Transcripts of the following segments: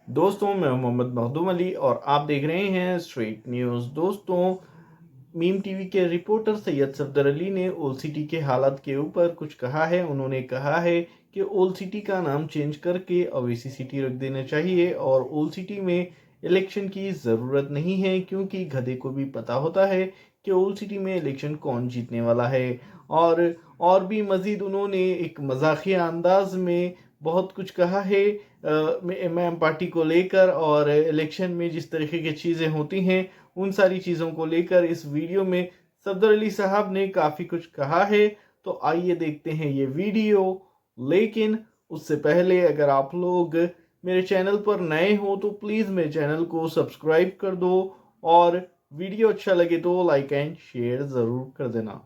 दोस्तों मैं मोहम्मद मखदूम अली और आप देख रहे हैं स्ट्रेट न्यूज़। दोस्तों, मीम टीवी के रिपोर्टर सैयद सफदर अली ने ओल्ड सिटी के हालात के ऊपर कुछ कहा है। उन्होंने कहा है कि ओल्ड सिटी का नाम चेंज करके ओवैसी सिटी रख देना चाहिए और ओल्ड सिटी में इलेक्शन की ज़रूरत नहीं है, क्योंकि गधे को भी पता होता है कि ओल्ड सिटी में इलेक्शन कौन जीतने वाला है। और भी मज़ीद उन्होंने एक मजाकिया अंदाज में बहुत कुछ कहा है एमएम पार्टी को लेकर, और इलेक्शन में जिस तरीके की चीज़ें होती हैं उन सारी चीज़ों को लेकर इस वीडियो में सफदर अली साहब ने काफ़ी कुछ कहा है। तो आइए देखते हैं ये वीडियो। लेकिन उससे पहले अगर आप लोग मेरे चैनल पर नए हो तो प्लीज़ मेरे चैनल को सब्सक्राइब कर दो और वीडियो अच्छा लगे तो लाइक एंड शेयर ज़रूर कर देना।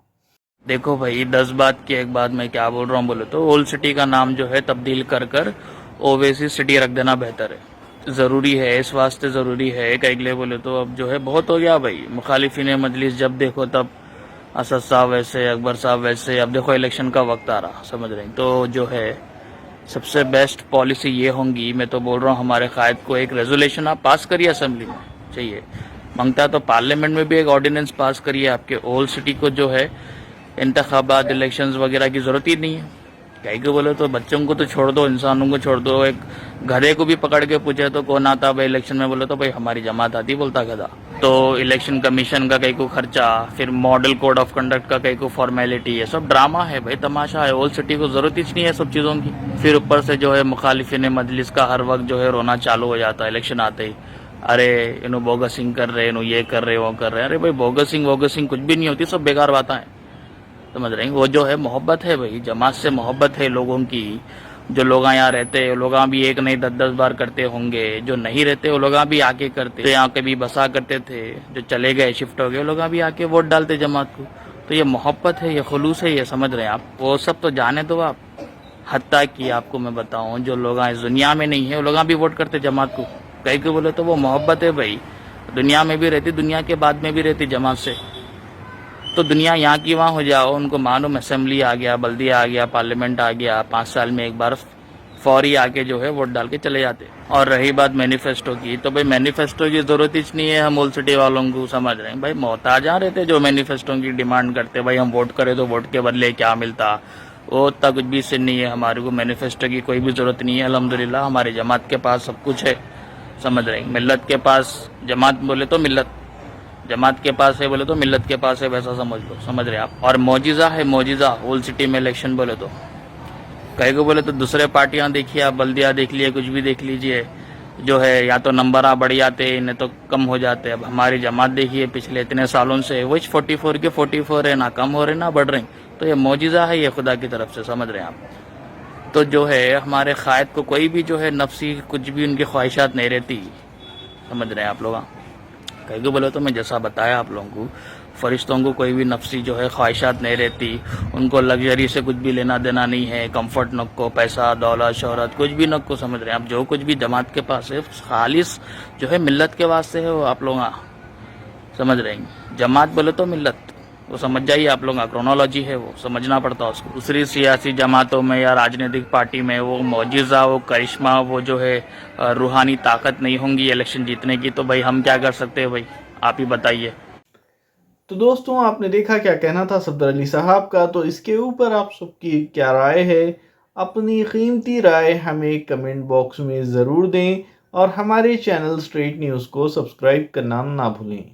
देखो भाई, 10 बात की एक बात मैं क्या बोल रहा हूँ बोले तो ओल्ड सिटी का नाम जो है तब्दील कर ओवैसी सिटी रख देना बेहतर है। ज़रूरी है, इस वास्ते ज़रूरी है कई के लिए बोले तो अब जो है बहुत हो गया भाई। मुखालिफिन मजलिस जब देखो तब असद साहब वैसे, अकबर साहब वैसे। अब देखो इलेक्शन का वक्त आ रहा, समझ रहे हैं, तो जो है सबसे बेस्ट पॉलिसी ये होंगी, मैं तो बोल रहा हूँ हमारे कायद को एक रेजोल्यूशन आप पास करिए असेंबली में। चाहिए मांगता तो पार्लियामेंट में भी एक ऑर्डिनेंस पास करिए। आपके ओल्ड सिटी को जो है इंतखाबात इलेक्शंस वगैरह की ज़रूरत ही नहीं है। कहीं को बोले तो बच्चों को तो छोड़ दो, इंसानों को छोड़ दो, एक गधे को भी पकड़ के पूछे तो कौन आता भाई इलेक्शन में, बोले तो भाई हमारी जमात आती, बोलता गधा। तो इलेक्शन कमीशन का कहीं को खर्चा, फिर मॉडल कोड ऑफ कंडक्ट का कहीं को फॉर्मेलिटी, ये सब ड्रामा है भाई, तमाशा है। ओल्ड सिटी को ज़रूरत ही नहीं है सब चीज़ों की। फिर ऊपर से जो है मुखालिफिन मजलिस का हर वक्त जो है रोना चालू हो जाता है इलेक्शन आते ही। अरे इन्हों बोगसिंग कर रहे, इन्हों ये कर रहे, वो कर रहे। अरे भाई बोगसिंग कुछ भी नहीं होती, सब बेकार बातें हैं, समझ रहे हैं। वो जो है मोहब्बत है भाई, जमात से मोहब्बत है लोगों की। जो लोग यहाँ रहते हैं वो लोग भी एक नहीं 10-10 बार करते होंगे, जो नहीं रहते वो लोग भी आके करते। जो यहाँ कभी बसा करते थे, जो चले गए शिफ्ट हो गए, वो लोग भी आके वोट डालते जमात को। तो ये मोहब्बत है, ये खुलूस है, ये समझ रहे हैं आप। वो सब तो जाने दो आप। हत्ता कि आपको मैं बताऊं, जो लोग इस दुनिया में नहीं है वो लोग भी वोट करते जमात को। कहीं को बोले तो वो मोहब्बत है भाई। दुनिया में भी रहती, दुनिया के बाद में भी रहती जमात से। तो दुनिया यहाँ की वहाँ हो जाओ, उनको मालूम असेंबली आ गया, बल्दिया आ गया, पार्लियामेंट आ गया, 5 साल में एक बार फौरी आके जो है वोट डाल के चले जाते। और रही बात मैनिफेस्टो की, तो भाई मैनिफेस्टो की जरूरत ही नहीं है हम ओल्ड सिटी वालों को, समझ रहे हैं भाई। मोहताज रहते जो मैनिफेस्टो की डिमांड करते, भाई हम वोट करें तो वोट के बदले क्या मिलता, वो उतना कुछ भी से नहीं है। हमारे को मैनिफेस्टो की कोई भी जरूरत नहीं है। अल्हम्दुलिल्लाह हमारी जमात के पास सब कुछ है, समझ रहे हैं। मिल्लत के पास, जमात बोले तो मिल्लत, जमात के पास है बोले तो मिल्लत के पास है, वैसा समझ लो, समझ रहे आप। और मौजिज़ा है मौजिज़ा ओल्ड सिटी में इलेक्शन बोले तो। कहीं को बोले तो दूसरे पार्टियां देखिए आप, बल्दिया देख लिए, कुछ भी देख लीजिए, जो है या तो नंबर आ बढ़ जाते हैं, नहीं तो कम हो जाते। अब हमारी जमात देखिए पिछले इतने सालों से वही 44 के 44 है, ना कम हो रहे ना बढ़ रहे। तो ये मौजिज़ा है ये खुदा की तरफ से, समझ रहे हैं आप। तो जो है हमारे कायद को कोई भी जो है नफसी कुछ भी उनकी ख्वाहिशात नहीं रहती, समझ रहे हैं आप लोग। कहीं को बोले तो मैं जैसा बताया आप लोगों को, फरिश्तों को कोई भी नफसी जो है ख्वाहिशात नहीं रहती। उनको लग्जरी से कुछ भी लेना देना नहीं है, कंफर्ट न को, पैसा दौलत शोहरत कुछ भी न को, समझ रहे हैं आप। जो कुछ भी जमात के पास है खालिस जो है मिल्लत के वास्ते है, वो आप लोग समझ रहे हैं। जमात बोले तो मिल्लत, वो समझ जाइए आप लोग, क्रोनोलॉजी है वो समझना पड़ता है उसको। दूसरी सियासी जमातों में या राजनीतिक पार्टी में वो मौजिज़ा, वो करिश्मा, वो जो है रूहानी ताकत नहीं होंगी इलेक्शन जीतने की। तो भाई हम क्या कर सकते हैं भाई, आप ही बताइए। तो दोस्तों, आपने देखा क्या कहना था सफदर अली साहब का। तो इसके ऊपर आप सबकी क्या राय है? अपनी कीमती राय हमें कमेंट बॉक्स में ज़रूर दें और हमारे चैनल स्ट्रेट न्यूज़ को सब्सक्राइब करना ना भूलें।